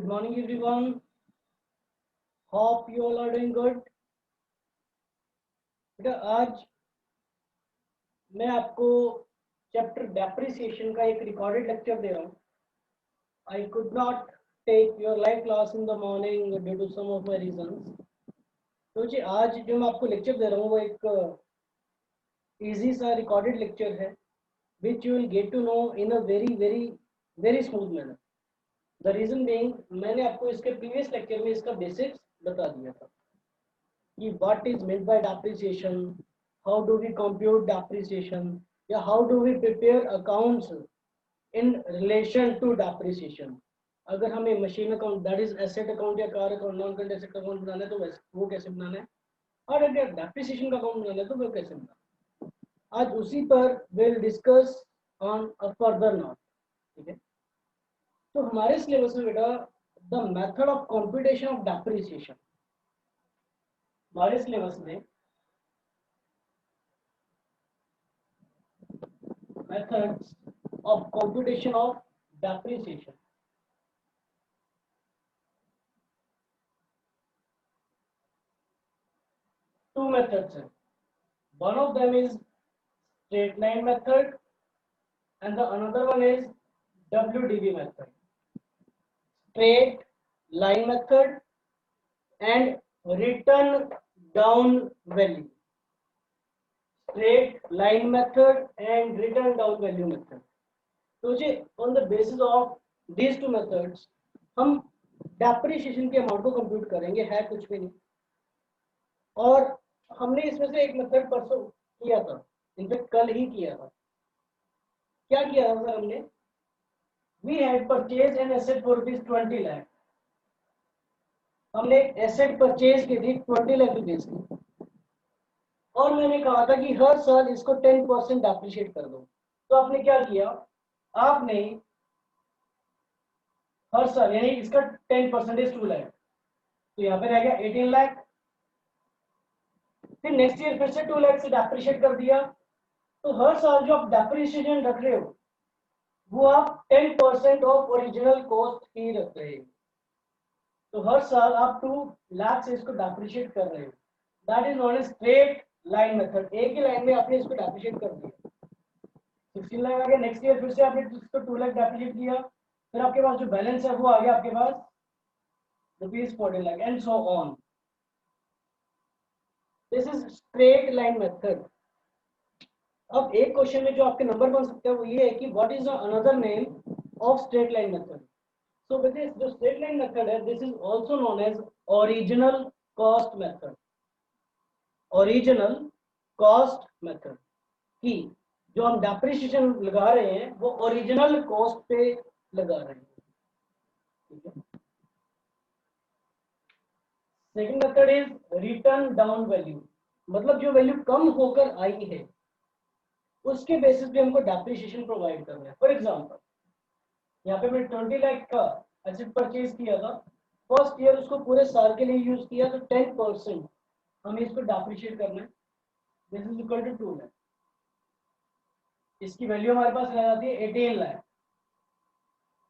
Good morning everyone. Hope you all are doing good. बेटा आज मैं आपको चैप्टर डेप्रिसिएशन का एक रिकॉर्डेड लेक्चर दे रहा हूँ. I could not take your live class in the morning due to some of my reasons. तो जी आज जो मैं आपको लेक्चर दे रहा हूँ वो एक इजी सा रिकॉर्डेड लेक्चर है which you will get to know in a very smooth manner. The reason being मैंने आपको इसके प्रीवियस लेक्चर में इसका बेसिक्स बता दिया था कि what is meant by depreciation, how do we compute depreciation या how do we prepare accounts in relation to depreciation. अगर हमें machine account that is asset account या car account non current asset account बनाना है तो वो कैसे बनाना है, और अगर डेप्रिसिएशन का अकाउंट बनाना है तो वो कैसे बनाना है. आज उसी पर will discuss on a further note. ठीक है, तो हमारे सिलेबस में बेटा the method of computation of depreciation, हमारे सिलेबस में methods of computation of depreciation. Two methods हैं. One of them is straight line method and the another one is WDV method. Straight line method and written down value. Straight line method and written down value method. तो जी on the basis of these two methods हम depreciation के amount को compute करेंगे. है कुछ भी नहीं. और हमने इसमें से एक मेथड परसों किया था, इनफैक्ट कल ही किया था. क्या किया था सर हमने? We had purchased an asset for ₹20 lakh. हमने एसेट परचेज की थी 20 लाख रुपीज की, और मैंने कहा था कि हर साल इसको 10% डेप्रिशिएट कर दो. तो आपने क्या किया, आपने हर साल यानी इसका 10% 2 लाख, तो यहाँ पे रह गया 18 लाख. फिर नेक्स्ट ईयर फिर से 2 लाख से डेप्रिशिएट कर दिया. तो हर साल जो आप डेप्रिसिएशन रख रहे हो वो आप 10% ऑफ ओरिजिनल कॉस्ट ही रख रहे हो. तो हर साल आप 2 लाख से इसको डेप्रिशिएट कर रहे हो. That is known as straight line method. एक ही लाइन में आपने इसको डेप्रिशिएट कर दिया. 16 लाख आ गया. नेक्स्ट ईयर फिर से आपने इसको 2 लाख डेप्रिशिएट किया. फिर आपके पास जो बैलेंस है वो आ गया आपके पास ₹14 lakh and so on. This is straight line method. अब एक क्वेश्चन में जो आपके नंबर बन सकता है वो ये है कि what is the another name of straight line method. So बेटे जो स्ट्रेट लाइन मेथड है this is also known as original cost method. Original cost method की जो हम डेप्रिसिएशन लगा रहे हैं वो ओरिजिनल कॉस्ट पे लगा रहे हैं. ठीक है. Second method is return down value. मतलब जो वैल्यू कम होकर आई है उसके बेसिस पे हमको डेप्रिसिएशन प्रोवाइड करना है. फॉर एग्जांपल यहाँ पे मैं 20 लाख का एसेट परचेज किया था. फर्स्ट ईयर उसको पूरे साल के लिए यूज किया तो 10% हमें इसको डेप्रिशिएट करना है. This is equal to 2 lakh. इसकी वैल्यू हमारे पास रह जाती है 18 लाख.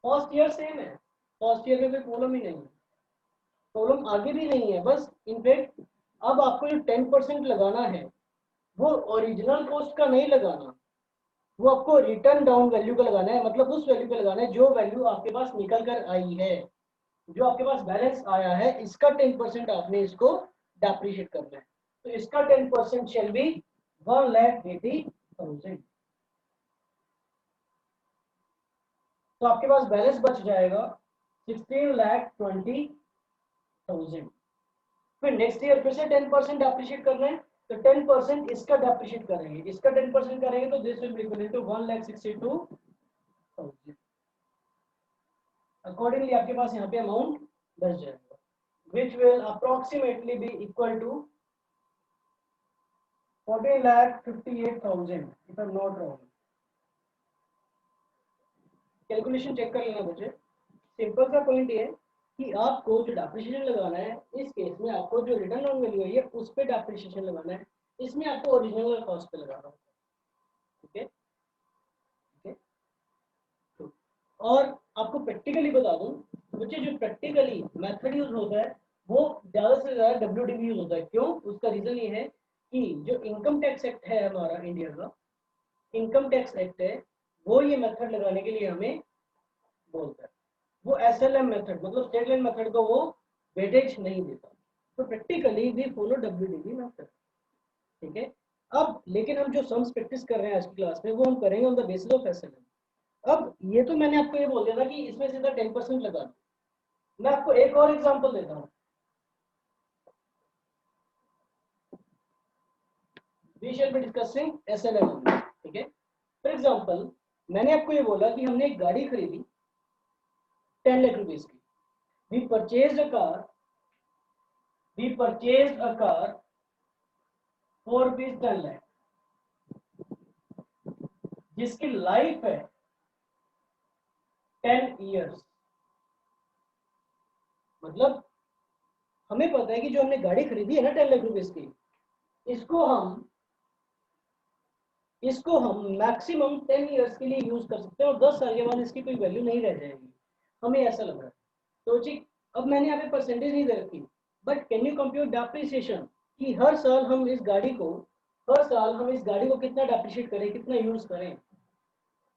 फर्स्ट ईयर सेम है. फर्स्ट ईयर में कोई प्रॉब्लम ही नहीं है. प्रॉब्लम आगे भी नहीं है. बस इनफैक्ट अब आपको जो 10% लगाना है वो ओरिजिनल कॉस्ट का नहीं लगाना, वो आपको रिटर्न डाउन वैल्यू का लगाना है. मतलब उस वैल्यू पे लगाना है जो वैल्यू आपके पास निकल कर आई है, जो आपके पास बैलेंस आया है इसका 10% आपने इसको डेप्रिशिएट करना है. तो इसका 10% शैल बी 1,80,000. तो आपके पास बैलेंस बच जाएगा 16,20,000. फिर नेक्स्ट ईयर फिर से 10% डेप्रिशिएट करना है तो 10% इसका डेप्रिशिएट करेंगे, इसका 10% करेंगे तो this will be equal to 1,62,000. Accordingly आपके पास यहाँ पे अमाउंट बच जाएगा which will approximately be equal to 14,58,000 if I'm not wrong. Calculation check कर लेना बच्चे. सिंपल सा पॉइंट ये है कि आपको जो डेप्रिसिएशन लगाना है इस केस में आपको जो रिटर्न ऑन वैल्यू है उस पे डेप्रिसिएशन लगाना है. इसमें आपको ओरिजिनल कॉस्ट पे लगाना है. ठीक है. और आपको प्रैक्टिकली बता दूं बच्चे जो प्रैक्टिकली मेथड यूज होता है वो ज़्यादा से ज़्यादा WDV यूज होता है। क्यों? उसका रीज़न ये है कि जो इनकम टैक्स एक्ट है हमारा इंडिया का, इनकम टैक्स एक्ट है, वो ये मेथड लगाने के लिए हमें बोलता है। वो SLM मेथड मतलब स्टेट लाइन मेथड को वो वेटेज नहीं देता। तो practically we follow WDV method. ठीक है। अब लेकिन हम जो सम्स प्रैक्टिस कर रहे हैं आज की क्लास में वो हम करेंगे on the basis of SLM। अब ये तो मैंने आपको ये बोल दिया था कि इसमें सीधा 10% लगा दो। मैं आपको एक और एग्जांपल देता हूँ। We shall be discussing SLM only, ठीक है। फॉर एग्जांपल मैंने आपको ये बोला कि हमने एक गाड़ी खरीदी 10 लाख रुपीस की। We purchase a car, we purchase a car for rupees 10 lakh, जिसकी लाइफ है 10 ईयर्स। मतलब हमें पता है कि जो हमने गाड़ी खरीदी है ना 10 लाख रुपीस की, इसको हम मैक्सिमम 10 ईयर्स के लिए यूज कर सकते हैं और 10 साल के बाद इसकी कोई वैल्यू नहीं रह जाएगी। हमें ऐसा लग रहा है। तो ठीक, अब मैंने यहाँ पे परसेंटेज नहीं दे रखी, but can you compute depreciation कि हर साल हम इस गाड़ी को कितना डेप्रिशिएट करें, कितना यूज करें।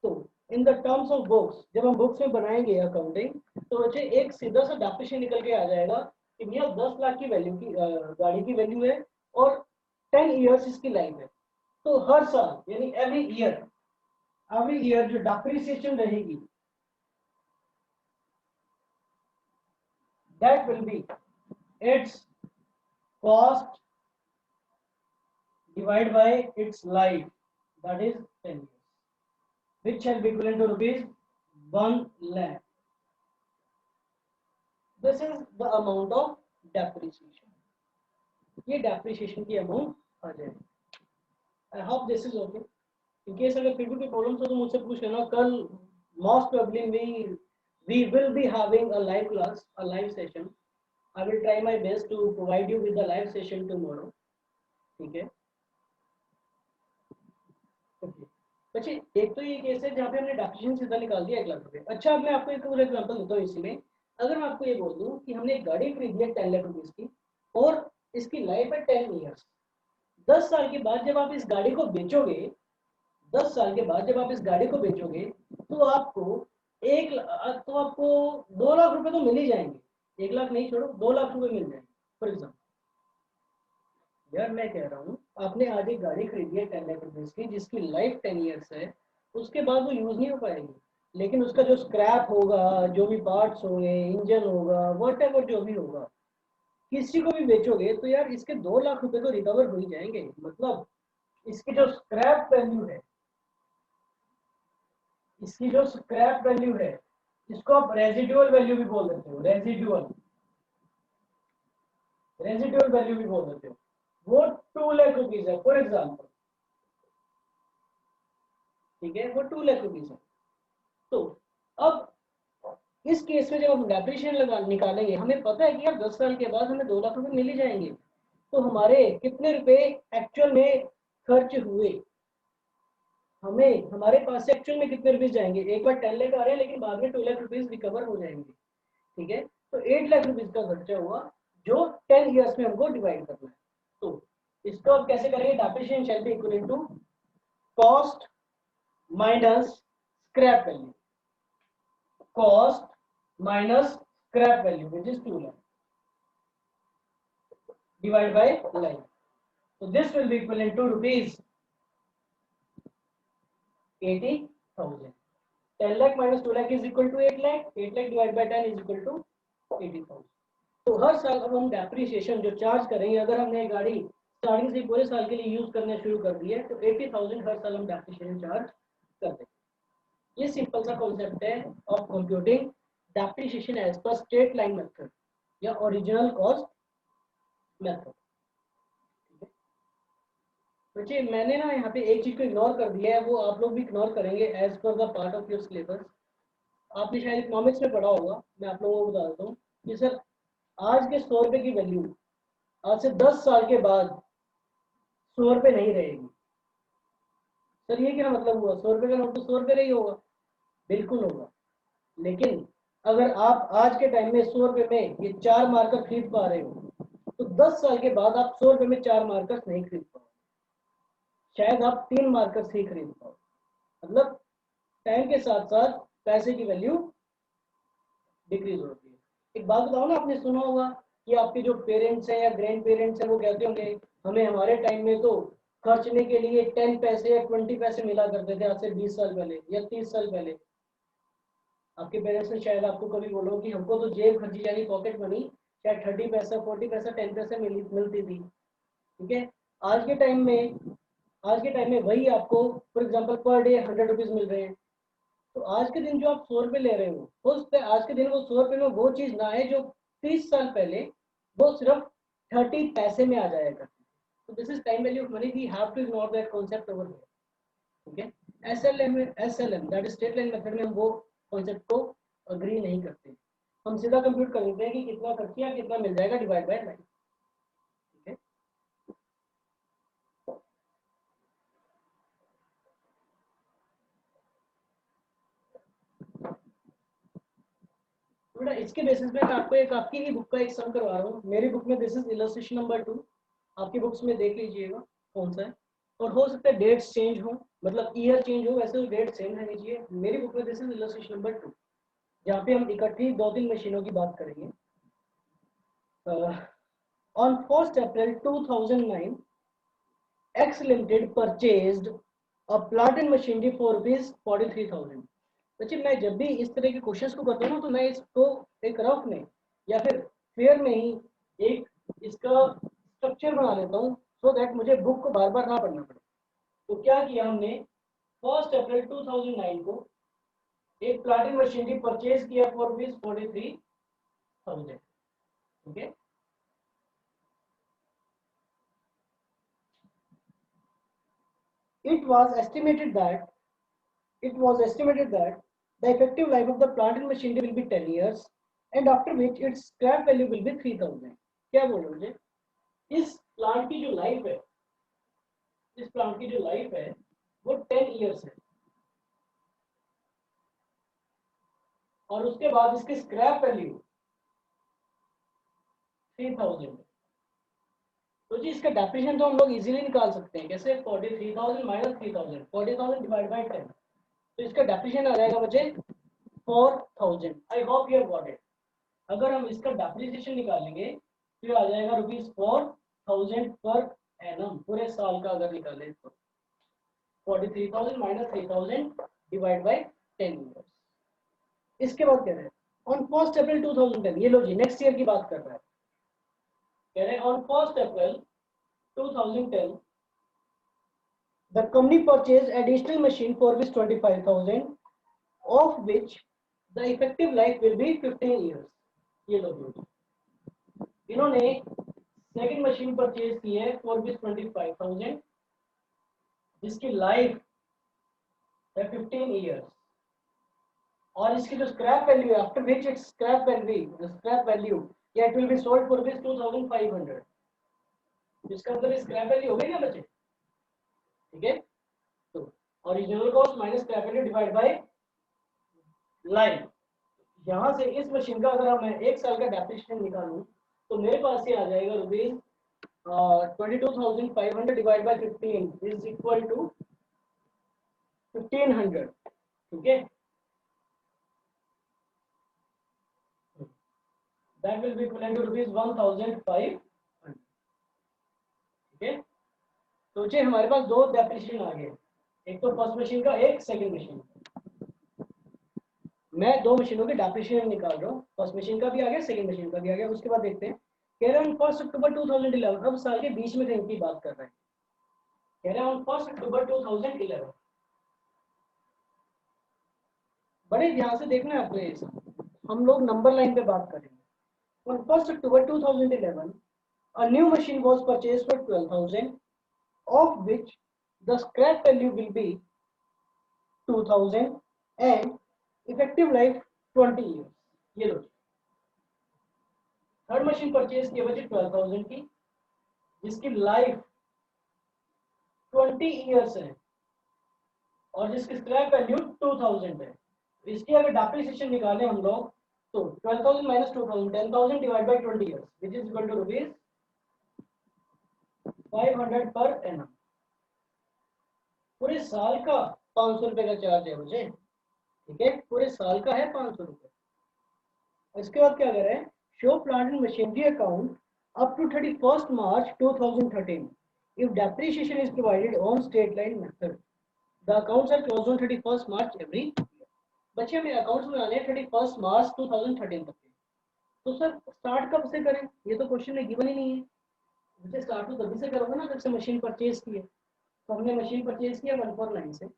तो in the terms of books, जब हम बुक्स में बनाएंगे अकाउंटिंग, तो बच्चे एक सीधा सा डेप्रिशिएशन निकल के आ जाएगा कि भैया 10 लाख की वैल्यू की गाड़ी की वैल्यू है और 10 ईयर्स इसकी लाइफ है। तो हर साल यानी एवरी ईयर जो डेप्रिसिएशन रहेगी that will be it's cost divided by its life, that is 10 years, which shall be equivalent to rupees 1 lakh. This is the amount of depreciation. ये depreciation की amount आ जाएगी। I hope this is okay. In case अगर फिर भी कोई problem हो तो मुझसे पूछ लेना। कल most probably we will be having a live class, a live session. I will try my best to provide you with the live session tomorrow. ठीक है। अच्छा, एक तो ये केस है जहाँ पे हमने डेप्रिसिएशन सीधा निकाल दिया 1 लाख रुपए। अच्छा, अब मैं आपको एक और एग्जांपल देता हूँ इसी में। अगर मैं आपको ये बोल दूँ कि हमने एक गाड़ी खरीदी है 10 लाख रुपीस की और इसकी लाइफ है 10 ईयर्स। 10 साल के बाद जब आप इस गाड़ी को बेचोगे, 10 साल के बाद जब आप इस गाड़ी को बेचोगे तो आपको 2 लाख रुपए तो मिल ही जाएंगे। 1 लाख नहीं, छोड़ो, 2 लाख रुपए मिल जाएंगे। फॉर एग्जाम्पल यार मैं कह रहा हूँ, आपने आज एक गाड़ी खरीदी है 10 लाख रुपीज की जिसकी लाइफ 10 ईयर्स है, उसके बाद वो यूज नहीं हो पाएगी। लेकिन उसका जो स्क्रैप होगा, जो भी पार्ट्स होंगे, इंजन होगा, वट एवर जो भी होगा, किसी को भी बेचोगे तो यार इसके 2 लाख रुपए तो रिकवर हो ही जाएंगे। मतलब इसकी जो स्क्रैप वैल्यू है, इसकी जो स्क्रैप वैल्यू है, इसको आप रेजिडुअल वैल्यू भी बोल देते हो। रेजिडुअल वैल्यू भी बोल देते हो। वो 2 लाख रुपीज है फॉर एग्जाम्पल। ठीक है, वो 2 लाख रुपीज है। तो अब इस केस में जब हम डेप्रिसिएशन लगा निकालेंगे, हमें पता है कि यार 10 साल के बाद हमें 2 लाख रुपए मिल ही जाएंगे। तो हमारे कितने रुपए एक्चुअल में खर्च हुए, हमें हमारे पास से एक्चुअल में कितने रुपीज जाएंगे। एक बार 10 लाख आ रहे हैं लेकिन बाद में 2 लाख रुपीज रिकवर हो जाएंगे। ठीक है, तो 8 लाख रुपीज का खर्चा हुआ जो 10 ईयर्स में हमको डिवाइड करना है। तो इसको आप कैसे करेंगे? Depreciation shall be equal to cost minus scrap value, cost minus scrap value, which is 2 lakh, divided by life. So this will be equivalent to rupees 80,000. 10 lakh minus 2 lakh is equal to 8 lakh. 8 lakh divided by 10 is equal to 80,000. तो हर साल अब हम depreciation जो charge करेंगे, अगर हमने गाड़ी starting से पूरे साल के लिए यूज करना शुरू कर दिया है तो 80,000 हर साल हम डेप्रिसिएशन चार्ज कर देंगे। ये सिंपल सा कॉन्सेप्ट है of computing depreciation as per straight line method या ओरिजिनल कॉस्ट मेथड। बच्चे मैंने ना यहाँ पे एक चीज को इग्नोर कर दिया है, वो आप लोग भी इग्नोर करेंगे as per the part of your syllabus. आपने शायद इकोनॉमिक्स में पढ़ा होगा, मैं आप लोगों को बता देता हूँ कि सर आज के 100 रुपए की वैल्यू आज से 10 साल के बाद 100 रुपए नहीं रहेगी। सर ये क्या मतलब हुआ? 100 रुपए का नोट तो 100 रुपए नहीं होगा। बिल्कुल होगा, लेकिन अगर आप आज के टाइम में 100 रुपए में ये 4 मार्कर खरीद पा रहे हो, तो 10 साल के बाद आप 100 रुपए में 4 मार्कर नहीं खरीद पाओ, शायद आप 3 मार्कर ही खरीद पाओ। मतलब टाइम के साथ साथ पैसे की वैल्यू डिक्रीज होती है। एक बात बताओ ना, आपने सुना होगा कि आपके जो पेरेंट्स हैं या ग्रैंड पेरेंट्स हैं वो कहते होंगे हमें हमारे टाइम में तो खर्चने के लिए 10 पैसे या 20 पैसे मिला करते थे, आज से 20 साल पहले या 30 साल पहले। आपके पेरेंट्स ने शायद आपको कभी बोलो कि हमको तो जेब खर्ची यानी पॉकेट मनी शायद 30 पैसा 40 पैसा 10 पैसे मिलती थी। ठीक है, आज के टाइम में आज के टाइम में वही आपको for example per day 100 rupees मिल रहे हैं। तो आज के दिन जो आप 100 रुपये ले रहे हो, हो सकता है आज के दिन वो 100 रुपये में वो चीज़ ना है जो 30 साल पहले वो सिर्फ 30 पैसे में आ जाएगा। तो this is time value of money, we have to ignore that concept over here. ठीक है, SLM that is straight line method में हम वो कॉन्सेप्ट को अग्री नहीं करते, हम सीधा कंप्यूट कर लेते हैं कि कितना खर्च किया कितना मिल जाएगा डिवाइड बाय 9। ठीक है, बेटा इसके बेसिस पे मैं आपको एक आपकी ही बुक का एक सम करवा रहा हूँ। मेरी बुक में दिस इज इलस्ट्रेशन नंबर 2, आपकी बुक्स में देख लीजिएगा कौन सा है। और हो सकता है डेट्स चेंज हो, मतलब ईयर चेंज हो, वैसे तो डेट सेम रहनी चाहिए। मेरी बुक में दिस इज इलस्ट्रेशन नंबर 2, जहाँ पे हम इकट्ठी 2-3 मशीनों की बात करेंगे। On 1 April 2009 X Limited purchased a plant and machinery for rupees 43,000। बच्चे मैं जब भी इस तरह के क्वेश्चंस को करता हूँ ना, तो मैं इसको एक रफ में या फिर फेयर में ही एक इसका स्ट्रक्चर बना लेता हूँ, सो दैट मुझे बुक को बार बार ना पढ़ना पड़े। तो क्या किया हमने, 1 अप्रैल 2009 को एक प्लांट एंड मशीनरी परचेज किया फॉर रुपीज 43,000। ठीक है, it was estimated that the effective life of the plant and machinery will be 10 years and after which its scrap value will be 3,000। क्या बोल रहे मुझे, इस प्लांट की जो लाइफ है, इस प्लांट की जो लाइफ है वो 10 इयर्स है और उसके बाद इसकी स्क्रैप वैल्यू 3,000। तो जी इसका डेफिनेशन तो हम लोग इजीली निकाल सकते हैं, कैसे 43,000 माइनस 3,000, 40,000 डिवाइड बाय 10। तो इसका डेफिनेशन आ जाएगा बच्चे 4,000। I hope you have got it. अगर हम इसका डेप्रिसिएशन निकालेंगे तो आ जाएगा ₹4,000 पर एनम, पूरे साल का अगर निकालें तो 43,000 माइनस 3,000 डिवाइड बाय 10 ईयर्स। इसके बाद कह रहे हैं ऑन 1 अप्रैल 2010, ये लो जी नेक्स्ट ईयर की बात कर रहा है, कह रहे हैं on 1 April 2010 the company purchased additional machine for rupees 25,000 of which the effective life will be 15 years। ये लो जी, इन्होंने सेकंड मशीन परचेज की है फॉर रुपीज 25,000 जिसकी लाइफ है 15 ईयर्स और इसकी जो स्क्रैप वैल्यू है after which its scrap value या it will be sold for rupees 2,500। इसका मतलब स्क्रैप वैल्यू हो गई ना बच्चे। ठीक है, तो original cost minus scrap value divide by life. यहाँ से इस मशीन का अगर मैं 1 साल का डेप्रिसिएशन निकालूं तो मेरे पास ये आ जाएगा rupees 22,500 divide by 15 is equal to 1,500। ठीक है, that will be equivalent to rupees 1,500। ठीक है, तो जी हमारे पास दो डेप्रिसिएशन आ गए, एक तो फर्स्ट मशीन का, एक सेकंड मशीन का। मैं दो मशीनों के डेप्रिसिएशन निकाल रहा हूँ, फर्स्ट मशीन का भी आ गया सेकंड मशीन का भी आ गया। उसके बाद देखते हैं, कह रहे हैं 1 अक्टूबर 2011, अब साल के बीच में कहीं की बात कर रहे हैं, कह रहे हैं 1 अक्टूबर 2011। बड़े ध्यान से देखना है आपको, ये हम लोग नंबर लाइन पे बात करेंगे। On 1 October 2011, a new machine was purchased for 12,000, of which the scrap value will be 2,000 and effective life 20 years। ये लो, थर्ड मशीन परचेज की बची 12,000 की जिसकी लाइफ 20 इयर्स है और जिसकी स्क्रैप वैल्यू 2,000 है। इसकी अगर डेप्रिसिएशन निकालें हम लोग तो 12,000 minus 2,000, 10,000 divided by 20 years, which is equal to rupees 500 per annum. पूरे साल का 500 रुपए का चार्ज है मुझे, ठीक है, पूरे साल का है 500 रुपए। इसके बाद क्या करें, show plant and machinery account up to 31st March 2013 if depreciation is provided on straight line method. The accounts are closed on 31st March every year. बच्चे हमें अकाउंट्स बनाने हैं 31st March 2013 तक के। तो सर स्टार्ट कब से करें, ये तो क्वेश्चन में गिवन ही नहीं है। मुझे स्टार्ट तो तभी से करोगे ना जब से मशीन परचेज की है। तो हमने मशीन परचेज किया 149 से,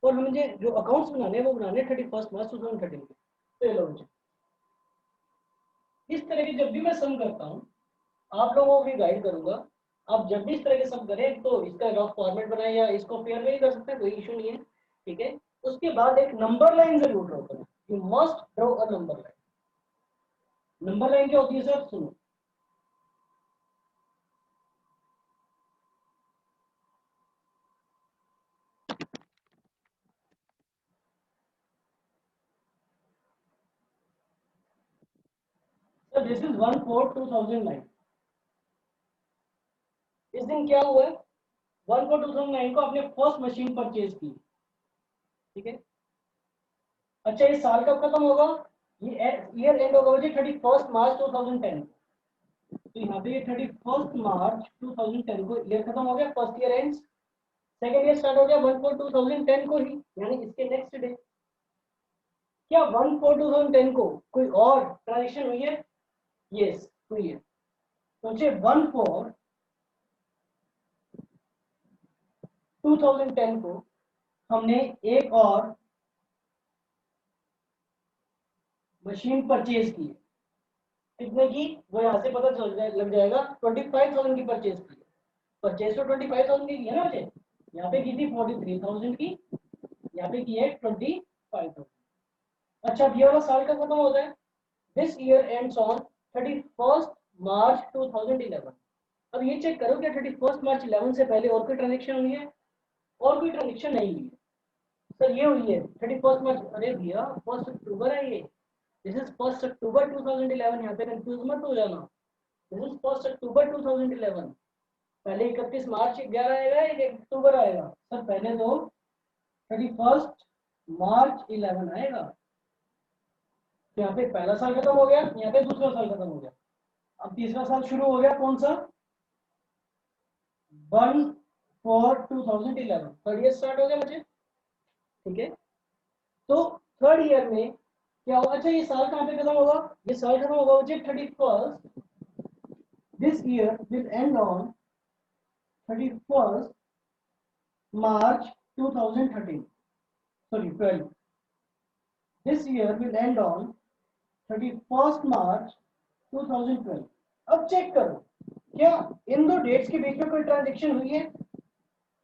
और मुझे जो अकाउंट्स बनाने हैं वो बनाने 31st March 2013 के। तो ये लो बच्चे, इस तरह की जब भी मैं सम करता हूँ आप लोगों को भी गाइड करूंगा। आप जब भी इस तरह के सम करें तो इसका रफ फॉर्मेट बनाए या इसको पेयर में ही कर सकते हैं, कोई इशू नहीं है, ठीक है। उसके बाद एक नंबर लाइन जरूर ड्रॉ करें, you must draw a number line. Number line क्या होती है सर, सुनो। Sir this is 1/4/2009। इस दिन क्या हुआ है, 1/4/2009 को आपने फर्स्ट मशीन परचेज की, ठीक है। अच्छा ये साल कब खत्म होगा, ये ईयर एंड होगा मुझे 31st March 2010। तो यहाँ पे ये 31st March 2010 को ईयर खत्म हो गया, first year ends, second year start हो गया 1/4/2010 को ही, यानी इसके नेक्स्ट डे। क्या 1/4/2010 को कोई और ट्रांजेक्शन हुई है, यस हुई है। तो मुझे 1/4/2010 को हमने एक और मशीन परचेज की है, कितने की वो यहाँ से पता लग जाएगा, 25,000 की परचेज की है। परचेज तो 25,000 की है ना मुझे, यहाँ पे की थी 43,000 की, यहाँ पे की है 25,000। अच्छा ये वाला साल का खत्म होता है, this year ends on 31st March 2011। अब ये चेक करो कि 31st March 11 से पहले और कोई ट्रांजेक्शन हुई है, और कोई ट्रांजेक्शन नहीं हुई है। सर ये हुई है 31st March, अरे भैया 1 अक्टूबर है ये, दिस इज 1 अक्टूबर 2011, यहाँ पे कंफ्यूज मत हो जाना, दिस इज 1 अक्टूबर 2011। पहले 31 मार्च 11 आएगा या 1 अक्टूबर आएगा, सर पहले तो 31st March 11 आएगा। यहाँ पे पहला साल खत्म हो गया, यहाँ पे दूसरा साल खत्म हो गया, अब तीसरा साल शुरू हो गया, कौन सा, 1/4/2011, थर्ड ईयर स्टार्ट हो गया मुझे, ठीक है। तो थर्ड ईयर में क्या होगा, अच्छा ये साल कहाँ पे खत्म होगा, ये साल खत्म होगा मुझे 31st, this year will and on 31st March 2013, sorry 12, this year will end on 31st March 2012। अब चेक करो क्या इन दो डेट्स के बीच में कोई ट्रांजेक्शन हुई है,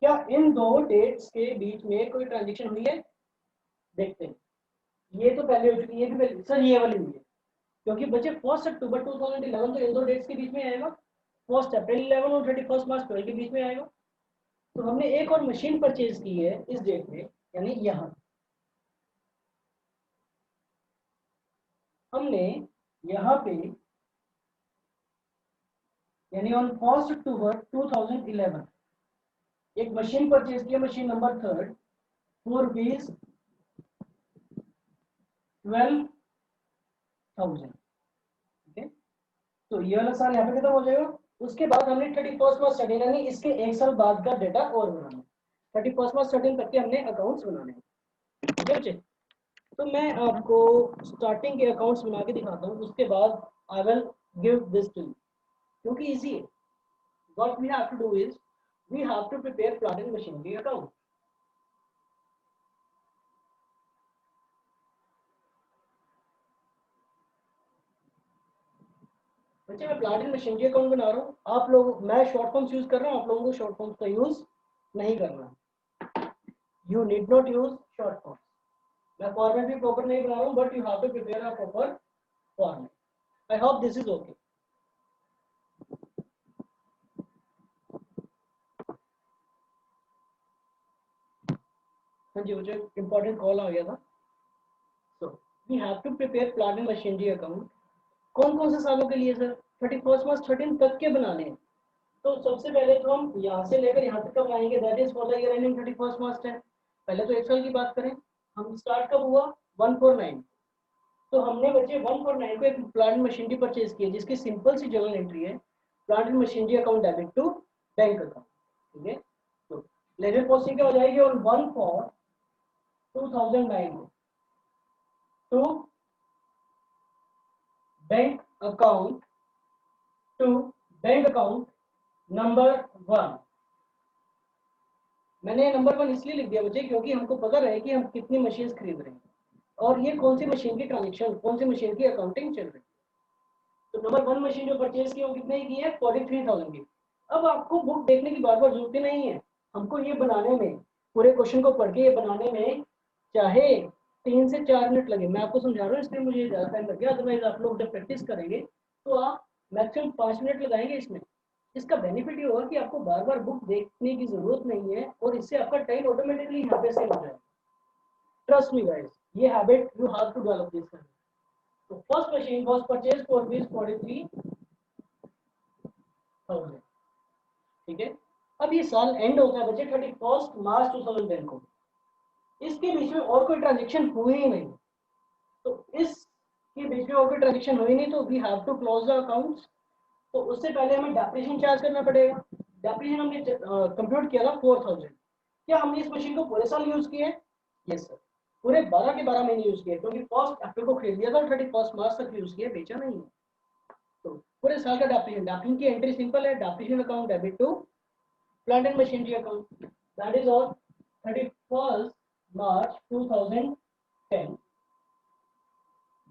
क्या इन दो डेट्स के बीच में कोई ट्रांजेक्शन हुई है, देखते हैं। ये तो पहले हो चुकी है, ये भी पहले, सर ये वाली हुई है, क्योंकि बच्चे 1 अक्टूबर 2011 तो इन दो डेट्स के बीच में आएगा, 1 अप्रैल 11 और 31st March 12 के बीच में आएगा। तो हमने एक और मशीन परचेज की है इस डेट में, यानी यहाँ हमने यहाँ पे यानी ऑन 1 अक्टूबर 2011 एक मशीन परचेज किया, मशीन नंबर 3 फॉर रुपीज 12,000, ठीक है। तो ये वाला साल यहाँ पे खत्म हो जाएगा। उसके बाद हमने 31st March 13 यानी इसके एक साल बाद का डेटा और बनाना, 31st March 13 तक के हमने अकाउंट्स बनाने हैं, ठीक है बच्चे। तो मैं आपको स्टार्टिंग के अकाउंट्स बना के दिखाता हूँ, उसके बाद I will give this to you, क्योंकि इजी है। What we have to do is we have to prepare plant and machinery account. बच्चे मैं प्लांट एंड मशीनरी अकाउंट बना रहा हूँ, आप लोग, मैं शॉर्ट फॉर्म्स यूज कर रहा हूँ, आप लोगों को शॉर्ट फॉर्म्स का यूज नहीं करना, you need not use short forms. मैं फॉर्मेट भी प्रॉपर नहीं बना रहा हूँ, but you have to prepare a proper format. I hope this is okay. हाँ जी, मुझे इंपॉर्टेंट कॉल आ गया था। So we have to prepare plant and machinery account. कौन कौन से सालों के लिए सर? 31 मार्च 13 तक के बनाने हैं। तो सबसे पहले तो हम यहाँ से लेकर यहाँ तक कब आएंगे, that is for the year ending 31 मार्च 10। पहले तो एक साल की बात करें, हम स्टार्ट कब हुआ 149। तो हमने बच्चे 149 को एक प्लांट मशीनरी परचेज किया जिसकी सिंपल सी जर्नल एंट्री है, plant and machinery account debit to bank account. ठीक है, तो लेजर पॉलिसी क्या हो जाएगी on 1/4/2009 to bank account number 1। मैंने नंबर 1 इसलिए लिख दिया बच्चे क्योंकि हमको पता रहे कि हम कितनी मशीन खरीद रहे हैं और ये कौन सी मशीन की ट्रांजेक्शन, कौन सी मशीन की अकाउंटिंग चल रही है। तो नंबर 1 मशीन जो परचेज की वो कितने की है, 43,000 की। अब आपको बुक देखने की बार बार जरूरत नहीं है, हमको ये बनाने में, पूरे क्वेश्चन को पढ़ के ये बनाने में चाहे 3 से 4 मिनट लगे, मैं आपको समझा रहा हूँ इसलिए मुझे ज़्यादा टाइम लग गया, अदरवाइज आप लोग जब प्रैक्टिस करेंगे तो आप मैक्सिमम 5 मिनट लगाएंगे इसमें। इसका बेनिफिट ये होगा कि आपको बार बार बुक देखने की जरूरत नहीं है और इससे आपका टाइम ऑटोमेटिकली यहाँ पे सेव हो जाएगा। ट्रस्ट मी गाइस, ये habit you have to develop this. तो first machine was purchase for rupees 43,000। ठीक है, अब ये साल एंड होता है बच्चे 31 मार्च 2010 को। इसके बीच में और कोई ट्रांजेक्शन हुई ही नहीं, तो इसके बीच में और कोई ट्रांजेक्शन हुई नहीं, तो we have to close the accounts. तो उससे पहले हमें डेप्रिसिएशन चार्ज करना पड़ेगा। डेप्रिसिएशन हमने कंप्यूट किया था 4,000। क्या हमने इस मशीन को पूरे साल यूज किए? यस सर, पूरे 12 के 12 महीने यूज किए, क्योंकि 1 अप्रैल को खरीद लिया था और 31 मार्च तक यूज किया, बेचा नहीं है। तो पूरे साल का डेप्रिसिएशन की एंट्री सिंपल है, depreciation account debit to plant and machinery account, that is on 31 March 2010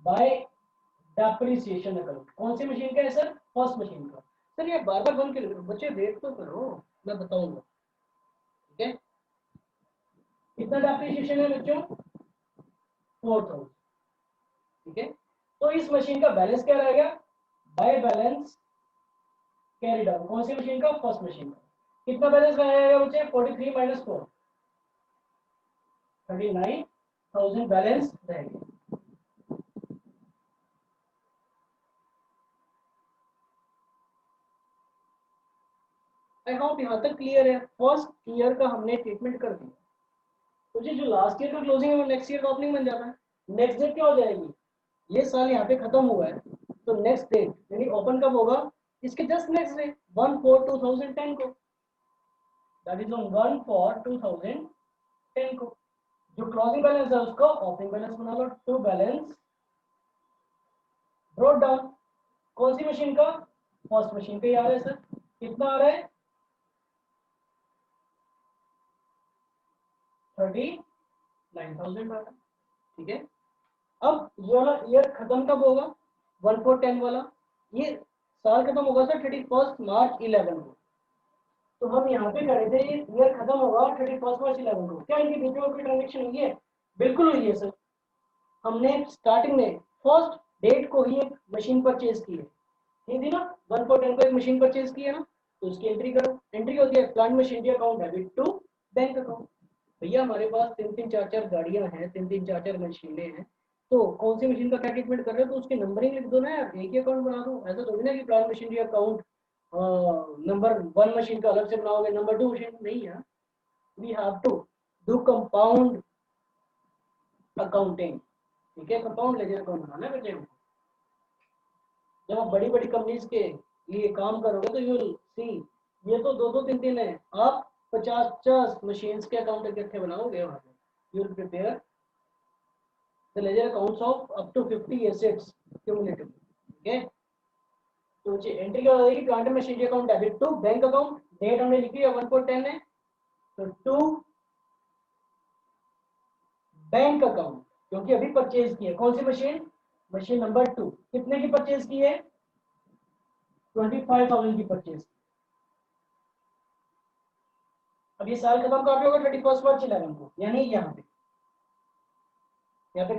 by depreciation account. कौन सी मशीन का है सर? फर्स्ट मशीन का। सर ये बार बार बंद कर बच्चे, वेट तो करो, मैं बताऊंगा। ठीक है, कितना डेप्रिसिएशन है बच्चों? 4,000। ठीक है, तो इस मशीन का बैलेंस क्या रहेगा? By balance carry down. कौन सी मशीन का? फर्स्ट मशीन का। कितना बैलेंस रहेगा बच्चे? 43 माइनस 4, 39,000 बैलेंस रहेगा। आई होप यहाँ तक क्लियर है। फर्स्ट ईयर का हमने ट्रीटमेंट कर दिया, तो जो लास्ट ईयर का क्लोजिंग है वो नेक्स्ट ईयर का ओपनिंग बन जाता है। नेक्स्ट डेट क्या हो जाएगी? ये साल यहाँ पे खत्म हुआ है, तो नेक्स्ट डेट यानी ओपन कब होगा? इसके जस्ट नेक्स्ट डे 1/4/2010 को, दैट इज ऑन 1/4/2010 को। जो क्लोजिंग बैलेंस है उसको ओपनिंग बैलेंस बना लो, टू बैलेंस ब्रॉट डाउन। कौन सी मशीन का? फर्स्ट मशीन पे आ रहा है सर। कितना आ रहा है? 39,000 आ रहा है। ठीक है, अब ये वाला ईयर खत्म कब होगा? 1/4/10 वाला ये साल खत्म होगा सर 31 मार्च 11 को। तो हम यहाँ पे करे थे ईयर खत्म होगा 31 मार्च 11 को। क्या इनके बीच में कोई ट्रांजेक्शन हुई है? बिल्कुल हुई है सर। हमने स्टार्टिंग में फर्स्ट डेट को ही एक मशीन परचेज की है, ठीक है ना? 1/4/10 को एक मशीन परचेज की है ना, तो उसकी एंट्री करो। एंट्री होती है plant machinery account debit to bank account. भैया हमारे पास 3-3 4-4 गाड़ियां हैं, 3-3 4-4 मशीनें हैं, तो कौन सी मशीन का क्या ट्रीटमेंट कर रहे हो, तो उसकी नंबरिंग लिख दो ना यार, एक ही अकाउंट बना दो। ऐसा तो ना कि plant machinery account number 1 machine का अलग से बनाओगे, नंबर 2 मशीन नहीं यार। We have to do compound accounting. ठीक है, कंपाउंड लेजर अकाउंट बनाना है बच्चे को। जब आप बड़ी बड़ी कंपनीज के लिए काम करोगे तो यू विल सी, ये तो 2-2 3-3 है, आप 50-50 मशीन्स के अकाउंट इकट्ठे बनाओगे वहां पे। You will prepare the ledger accounts of up to 50 assets cumulative. ठीक है, तो एंट्री क्या हो जाएगी? Plant and machinery account debit to bank account. Date हमने लिखी है 1/4/10 है, तो टू बैंक अकाउंट, क्योंकि अभी परचेज की है। कौन सी मशीन? Machine number 2। कितने की परचेज की है? 25,000 की परचेज। अब ये साल खत्म कब होगा? 31 मार्च 11 को, यानी यहाँ पे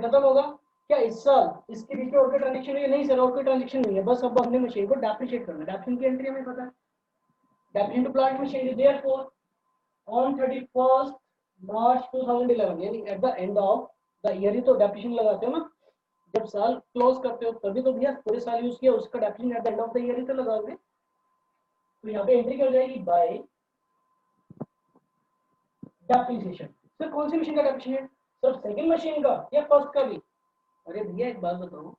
खत्म होगा। क्या इस साल इसके बीच में और कोई ट्रांजेक्शन हुई है? नहीं सर, और कोई ट्रांजेक्शन नहीं है। बस अब हमने मशीन को डेप्रिशिएट करना है। डेप्रिसिएशन की एंट्री हमें पता है, depreciation to plant machinery therefore on 31 March 2011, यानी at the end of the year ही तो डेप्रिसिएशन लगाते हो ना। जब साल क्लोज करते हो तभी तो भैया पूरे साल यूज किया, उसका depreciation at the end of the year ही तो लगाओगे। तो यहाँ पे एंट्री कर जाएगी बाय डेप्रिसिएशन। सर कौन सी मशीन का डेप्रिसिएशन, सिर्फ सेकंड मशीन का या फर्स्ट का भी? अरे भैया एक बात बताओ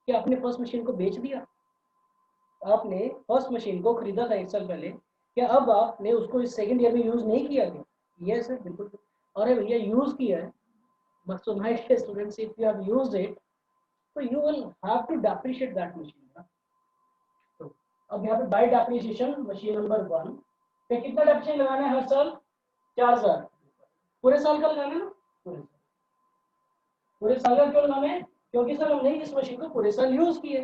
कि आपने फर्स्ट मशीन को बेच दिया, आपने फर्स्ट मशीन को खरीदा था 1 साल पहले, क्या अब आपने उसको इस सेकंड ईयर में यूज नहीं किया क्या? यस सर बिल्कुल। अरे भैया यूज किया है, but so my dear students, if you have used it, so you will have to depreciate that machine. तो अब यहाँ पे बाय डेप्रिसिएशन मशीन नंबर 1 पे कितना डेप्रिसिएशन लगाना है हर साल? 4000। पूरे साल का लगाना है ना? पूरे साल का क्यों लगाना है? क्योंकि सर हमने इस मशीन को पूरे साल यूज किए,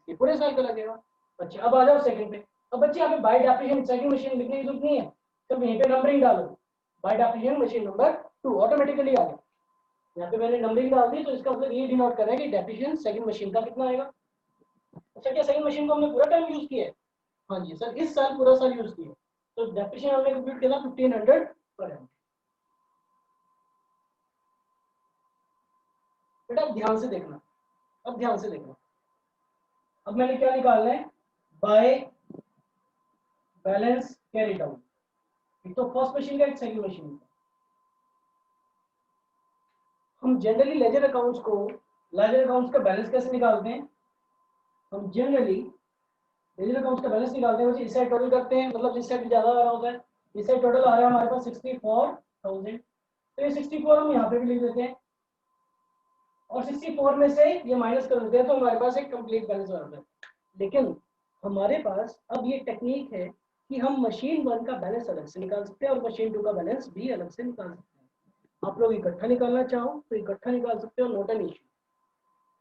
ये पूरे साल का लगेगा। अच्छा अब आ जाओ सेकंड पे। अब बच्चे यहाँ पे बाय डेप्रिसिएशन सेकंड मशीन लिखने की जरूरत नहीं है, तो यहीं पे नंबरिंग डालो, by depreciation machine number 2 automatically आ गया। यहाँ पे मैंने नंबरिंग डाल दी, तो इसका मतलब ये डिनोट कर रहा है कि डेप्रिसिएशन सेकंड मशीन का कितना आएगा। अच्छा क्या सेकंड मशीन को हमने पूरा टाइम यूज किया है? हाँ जी सर, इस साल पूरा साल यूज किया, तो डेप्रिसिएशन हमने कंप्यूट किया था 1500 पर एम। बेटा ध्यान से देखना, अब ध्यान से देखना। अब मैंने क्या निकालना है? बाय बैलेंस कैरी डाउन, एक तो फर्स्ट मशीन का, एक सेकंड मशीन का। हम जनरली लेजर अकाउंट्स का बैलेंस कैसे निकालते हैं? हम जनरली लेजर अकाउंट्स का बैलेंस निकालते हैं, इस साइड टोटल करते हैं, मतलब जिस साइड ज्यादा आ रहा होता है, इस साइड टोटल आ रहा है हमारे पास 64,000, तो ये 64 हम यहाँ पे भी लिख देते हैं, और 64 में से ये माइनस कर देते हैं, तो हमारे पास एक कंप्लीट बैलेंस आता है। लेकिन हमारे पास अब ये टेक्निक है कि हम मशीन 1 का बैलेंस अलग से निकाल सकते हैं और मशीन 2 का बैलेंस भी अलग से निकाल सकते हैं। आप लोग इकट्ठा निकालना चाहो तो इकट्ठा निकाल सकते हो, नॉट एन इशू,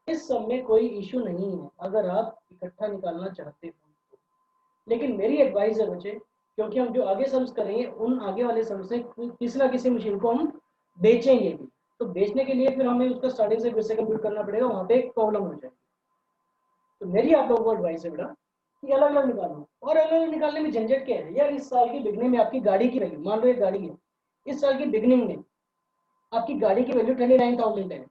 इस सब में कोई इशू नहीं है अगर आप इकट्ठा निकालना चाहते हो। लेकिन मेरी एडवाइस है बच्चे, क्योंकि हम जो आगे सम्स करेंगे उन आगे वाले सम्स से किसी ना किसी मशीन को हम बेचेंगे भी, तो बेचने के लिए फिर हमें उसका स्टार्टिंग से फिर से कंप्यूट करना पड़ेगा, वहाँ पे एक प्रॉब्लम हो जाएगी। तो मेरी आप लोगों को एडवाइस है बेटा कि अलग अलग निकालो। और अलग अलग निकालने में झंझट क्या है यार? इस साल की बिगनिंग में आपकी गाड़ी की वैल्यू, मान लो एक गाड़ी है, इस साल की बिगनिंग में आपकी गाड़ी की वैल्यू 29,000 है,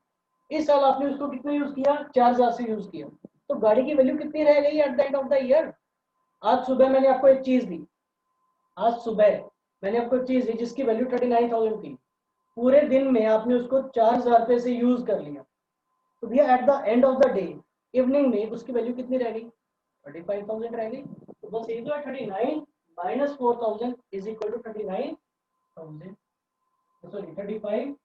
इस साल आपने उसको कितना यूज किया? 4000 से यूज किया, तो गाड़ी की वैल्यू कितनी रह गई at the end of the year? आज सुबह मैंने आपको एक चीज दी, आज सुबह मैंने आपको एक चीज दी जिसकी वैल्यू 39,000 थी, पूरे दिन में आपने उसको 4000 रुपए से यूज कर लिया, तो भैया eight the end of the day evening में उसकी वैल्यू कितनी रह गई? 35,000 रह गई। तो बस यही तो है, 39 minus 4,000 is equal to 39,000, sorry 35,000।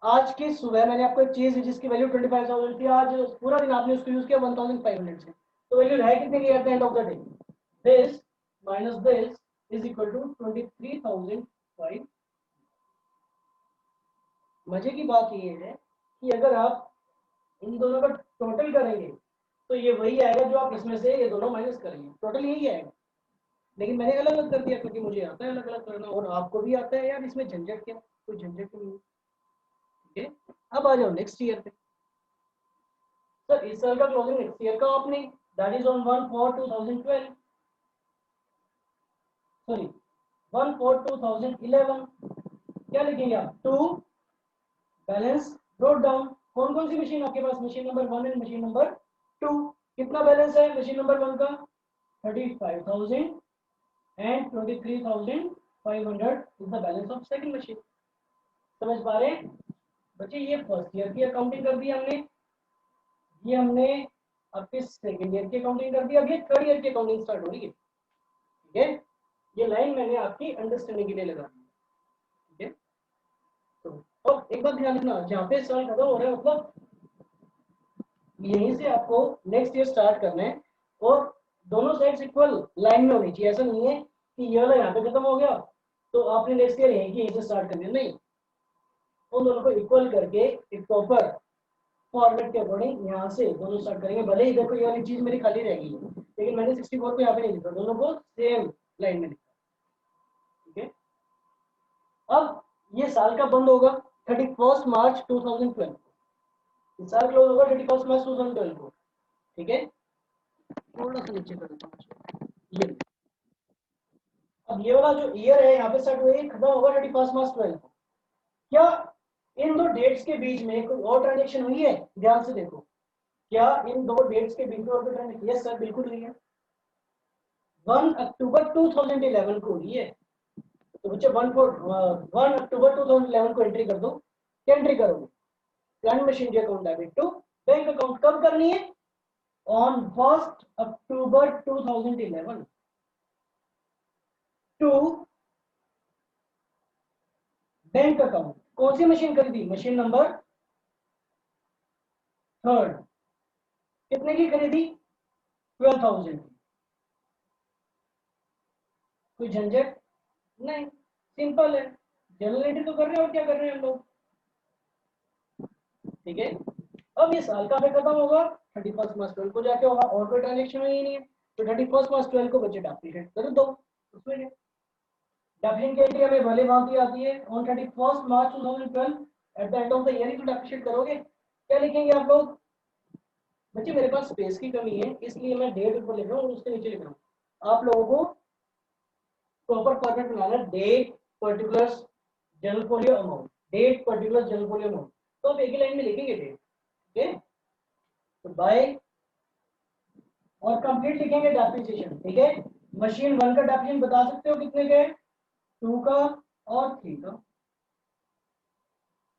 आज की सुबह मैंने आपको एक चीज दी जिसकी वैल्यू 25,000 थी, आज पूरा दिन आपने उसको यूज किया 1,500 से, तो वैल्यू रह कितनी गई at the end of the day? This minus this is equal to 23,500। मजे की बात ये है कि अगर आप इन दोनों का टोटल करेंगे तो ये वही आएगा जो आप इसमें से ये दोनों माइनस करेंगे, टोटल यही आएगा। लेकिन मैंने अलग अलग कर दिया क्योंकि मुझे आता है अलग अलग करना, और आपको भी आता है यार, इसमें झंझट क्या, कोई झंझट नहीं है। ठीक है, अब आ जाओ नेक्स्ट ईयर पे। सर इस साल का क्लोजिंग नेक्स्ट ईयर का opening, that is on 1/4/2012, sorry 1/4/2011। क्या लिखेंगे आप? To balance brought down. कौन कौन सी मशीन आपके पास? Machine number 1 and machine number 2। कितना बैलेंस है मशीन नंबर 1 का? 35,000 and 23,500 is the balance of second machine. समझ पा रहे हैं बच्चे? ये फर्स्ट ईयर की अकाउंटिंग कर दी हमने, ये हमने आपके सेकंड ईयर की अकाउंटिंग कर दी, अब ये थर्ड ईयर की अकाउंटिंग स्टार्ट हो रही है। ठीक है, ये लाइन मैंने आपकी अंडरस्टैंडिंग के लिए लगा दी। ठीक है, तो और एक बात ध्यान रखना, जहाँ पे साल खत्म हो रहा है मतलब यहीं से आपको नेक्स्ट ईयर स्टार्ट करना है, और दोनों साइड्स इक्वल लाइन में होनी चाहिए। ऐसा नहीं है कि ये वाला यहाँ पे खत्म हो गया तो आपने नेक्स्ट ईयर यहीं से स्टार्ट करनी है, नहीं, उन दोनों को इक्वल करके एक प्रॉपर फॉर्मेट के अकॉर्डिंग यहाँ से दोनों स्टार्ट करेंगे। भले ही देखो ये वाली चीज मेरी खाली रहेगी, लेकिन मैंने 64 को यहाँ पे नहीं लिखा, दोनों को सेम लाइन में लिखा। ठीक है, अब ये साल का बंद होगा 31 मार्च 2012, इस साल क्लोज होगा 31 मार्च 2012 को। ठीक है, थोड़ा सा नीचे कर देता हूँ ये। अब ये वाला जो ईयर है यहाँ पे स्टार्ट हुआ है, खत्म होगा 31 मार्च 12 को। क्या इन दो डेट्स के बीच में कोई और ट्रांजेक्शन हुई है? ध्यान से देखो, क्या इन दो डेट्स के बीच में और कोई ट्रांजेक्शन? यस सर, बिल्कुल हुई है। 1 अक्टूबर 2011 को हुई है। तो बच्चे 1 अक्टूबर 2011 को एंट्री कर दो। क्या एंट्री करोगे? प्लांट मशीन के account debit to bank account. कब करनी है? On 1 October 2011 to bank account. कौन सी मशीन खरीदी? Machine number 3। कितने की खरीदी? 12,000 की। कोई झंझट नहीं, सिंपल है। जनरल एंट्री तो कर रहे हैं, और क्या कर रहे हैं हम लोग। ठीक है, अब ये साल का भी खत्म होगा, 31 मार्च 12 को जाके होगा, और कोई ट्रांजेक्शन ही नहीं है। तो 31 मार्च 12 को बजट एप्लीकेट कर दो। उसमें डेप्रिसिएशन की एंट्री हमें भले भांति आती है। On 31 March 2012 at the end of the year ही तो डेप्रिसिएट करोगे। क्या लिखेंगे आप लोग? बच्चे मेरे पास स्पेस की कमी है, इसलिए मैं डेट ऊपर लिख रहा हूँ, उसके नीचे लिख रहा हूँ। आप लोगों को प्रॉपर फॉर्मेट बनाना है। Date particulars journal folio amount, date particular journal folio amount. तो आप एक ही लाइन में लिखेंगे डेट। ठीक है, तो बाय और कंप्लीट लिखेंगे डेप्रिसिएशन। ठीक है, मशीन 1 का डेप्रिसिएशन बता सकते हो कितने के? 2 का और 3 का।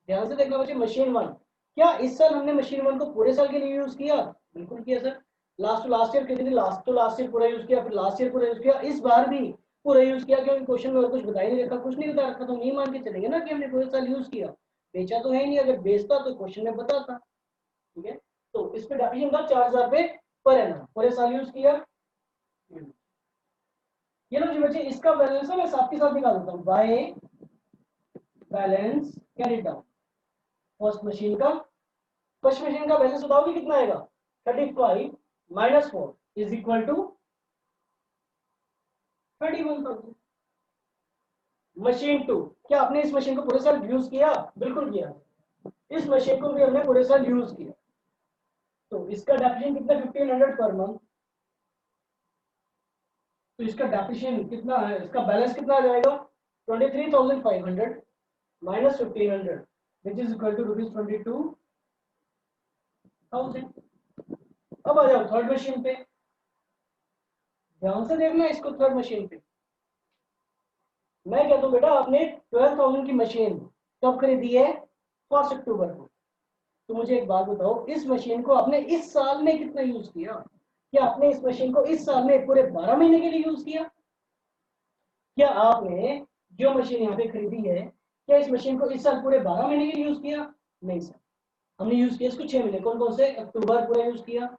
ध्यान से देखना बच्चे, मशीन 1, क्या इस साल हमने मशीन 1 को पूरे साल के लिए यूज किया? बिल्कुल किया sir. Last to last year कितनी? लास्ट टू लास्ट ईयर पूरा यूज किया, फिर लास्ट ईयर पूरा यूज किया, इस बार भी पूरा यूज किया। क्योंकि क्वेश्चन में कुछ बता ही नहीं रखा, कुछ नहीं बता रखा, तो नहीं मान के चलेंगे ना कि हमने पूरे साल यूज किया। बेचा तो है नहीं, अगर बेचता तो क्वेश्चन में बताता। ठीक है, तो इस पे डेप्रिसिएशन था 4,000 रुपए पर एनम, पूरे साल यूज किया। ये लो जी बच्चे, इसका बैलेंस है, मैं साथ के साथ निकाल देता हूँ। By balance carried down first machine का। फर्स्ट मशीन का बैलेंस बताओगे कितना आएगा? 35 minus 4 is equal to 31,000। Machine 2, क्या आपने इस मशीन को पूरे साल यूज किया? बिल्कुल किया। इस मशीन को भी हमने पूरे साल यूज किया। तो इसका डेप्रिसिएशन कितना? 1,500 पर मंथ। तो इसका डेप्रिसिएशन कितना है? इसका बैलेंस कितना आ जाएगा? 23,500 minus 1,500 which is equal to ₹22,000। अब आ जाओ थर्ड मशीन पे, ध्यान से देखना इसको। थर्ड मशीन पे मैं कहता हूँ बेटा, आपने 12,000 की मशीन कब खरीदी है? 1 अक्टूबर को। तो मुझे एक बात बताओ, इस मशीन को आपने इस साल में कितना यूज किया? क्या आपने इस मशीन को इस साल में पूरे 12 महीने के लिए यूज किया? क्या आपने जो मशीन यहाँ पे खरीदी है, क्या इस मशीन को इस साल पूरे 12 महीने के लिए यूज किया? नहीं सर, हमने यूज किया इसको 6 महीने। कौन कौन से? अक्टूबर पूरा यूज किया,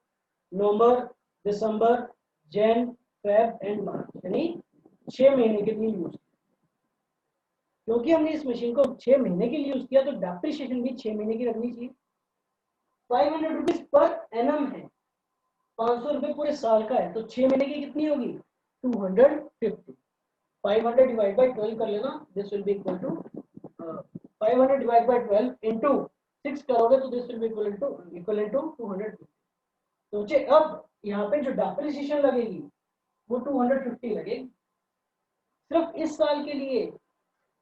नवंबर, दिसंबर, जैन, फेब एंड मार्च, यानी 6 महीने के लिए यूज। क्योंकि हमने इस मशीन को 6 महीने के लिए यूज किया, तो डेप्रिसिएशन भी 6 महीने की रखनी चाहिए। 500 रुपीज पर एनम है, 500 रुपए पूरे साल का है, तो 6 महीने की कितनी होगी? 250। 500 डिवाइड बाई 12 कर लेना, this will be equal to 500 divide by 12 into 6 करोगे तो this will be equal to 250। सोचे अब यहाँ पे जो डेप्रिसिएशन लगेगी वो 250 लगेगी, सिर्फ इस साल के लिए।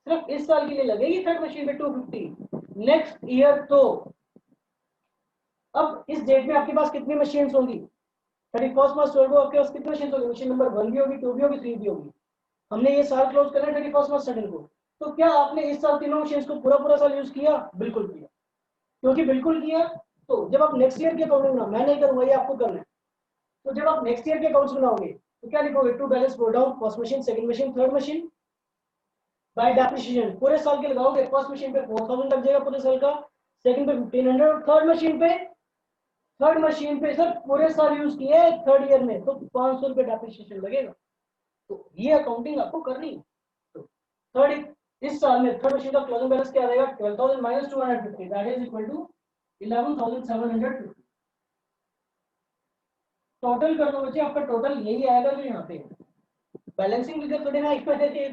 सिर्फ इस साल के लिए लगेगी थर्ड मशीन पे 250। नेक्स्ट ईयर तो अब इस डेट में आपके पास कितनी मशीन होंगी? 31 मार्च 12 को आपके पास कितनी मशीन होगी? मशीन नंबर 1 भी होगी, 2 भी होगी, 3 भी होगी। हमने ये साल क्लोज करना है 31 मार्च 7 को। तो क्या आपने इस साल तीनों मशीन को पूरा पूरा साल यूज किया? बिल्कुल किया। क्योंकि बिल्कुल किया, तो जब आप नेक्स्ट ईयर के अकाउंट बनाओ, मैं नहीं करूंगा, ये आपको करना है। तो जब आप नेक्स्ट ईयर के अकाउंट्स बनाओगे तो क्या लिखोगे? To balance brought down first machine, second machine, third machine by depreciation. पूरे साल के लगाओगे, फर्स्ट मशीन पे 4,000 लग जाएगा पूरे साल का, सेकंड पे 1,500, और थर्ड मशीन पे सर पूरे साल यूज किए थर्ड ईयर में, तो 500 रुपए डेप्रिसिएशन लगेगा। तो ये अकाउंटिंग आपको करनी है। तो थर्ड इस साल में थर्ड मशीन का क्लोजिंग बैलेंस क्या रहेगा? 12,000 minus 250 that is equal to 11,750। Total कर दो बच्चे, आपका टोटल यही आएगा जो यहाँ पे बैलेंसिंग फिगर थोड़ी ना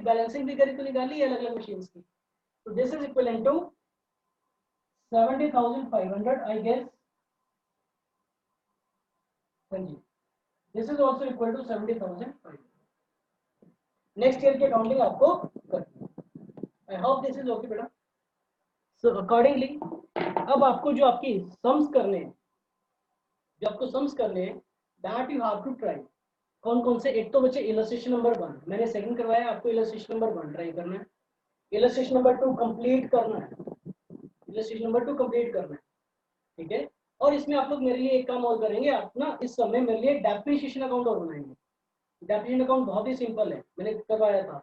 बैलेंसिंग फिगर तो निकाली है अलग अलग मशीन की। तो this is equal to 70,500 I guess. हाँ जी, this is also equal to 70,500। Next year की अकाउंटिंग आपको करनी है। I hope this is okay बेटा। सो अकॉर्डिंगली अब आपको जो आपकी सम्स करने हैं, जो आपको सम्स करने हैं, that you have to try. कौन कौन से? एक तो बच्चे इलस्ट्रेशन नंबर 1 मैंने सेकंड करवाया, आपको इलस्ट्रेशन नंबर 1 ट्राई करना है, इलस्ट्रेशन नंबर 2 कंप्लीट करना है, इलस्ट्रेशन नंबर 2 कंप्लीट करना है, ठीक है। और इसमें आप लोग मेरे लिए एक काम और करेंगे, आप ना इस समय मेरे लिए डेप्रिसिएशन अकाउंट और बनाएंगे। डेप्रिसिएशन अकाउंट बहुत ही सिंपल है, मैंने करवाया था।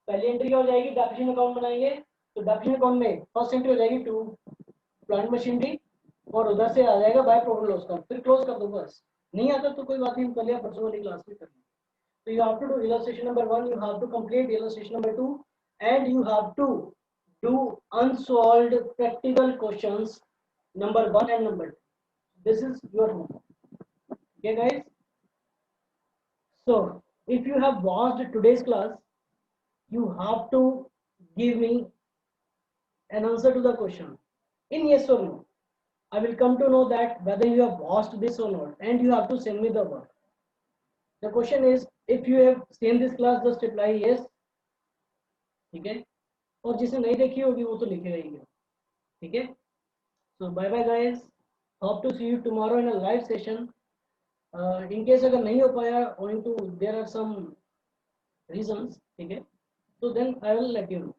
पहली एंट्री क्या हो जाएगी? डेप्रिसिएशन अकाउंट बनाएंगे, तो डेप्रिसिएशन अकाउंट में फर्स्ट एंट्री हो जाएगी टू प्लांट मशीनरी, और उधर से आ जाएगा बाय प्रॉफिट लॉस अकाउंट, फिर क्लोज कर दो बस। नहीं आता तो कोई बात नहीं, कर लिया परसों वाली क्लास में कर लिया। So you have to do illustration number 1, you have to complete illustration number 2, and you have to do unsolved practical questions number 1 and number 2. This is your homework. Okay, guys? So if you have watched today's class, you have to give me an answer to the question in yes or no. I will come to know that whether you have watched this or not, and you have to send me the work. The question is, if you have seen this class, just reply yes. ठीक है, और जिसने नहीं देखी होगी वो तो लिखेगा ही नहीं, ठीक है। So bye bye guys, hope to see you tomorrow in a live session. In case अगर नहीं हो पाया owing to there are some reasons, ठीक है, तो then I will let you no.